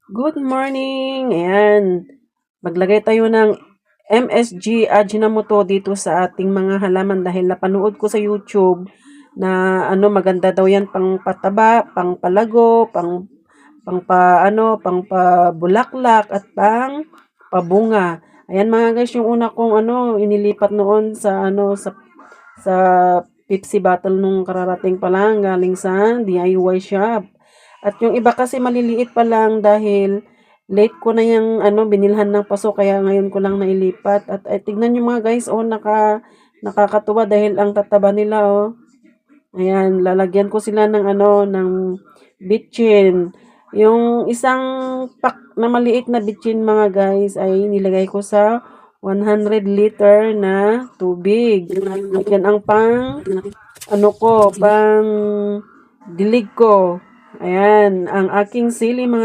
Good morning! Ayan, maglagay tayo ng MSG Ajinomoto dito sa ating mga halaman dahil napanood ko sa YouTube na maganda daw yan pang pataba, pang palago, pang pabulaklak at pang pabunga. Ayan mga guys, yung una kong inilipat noon sa Pepsi bottle nung kararating pa lang galing sa DIY shop. At yung iba kasi maliliit pa lang dahil late ko na yung binilhan ng paso kaya ngayon ko lang nailipat. At tignan nyo mga guys, nakakatuwa dahil ang tataba nila Ayan, lalagyan ko sila ng ng bitchin. Yung isang pack na maliit na bitchin mga guys ay nilagay ko sa 100 liter na tubig. Yan ang pang dilig ko. Ayan, ang aking sili mga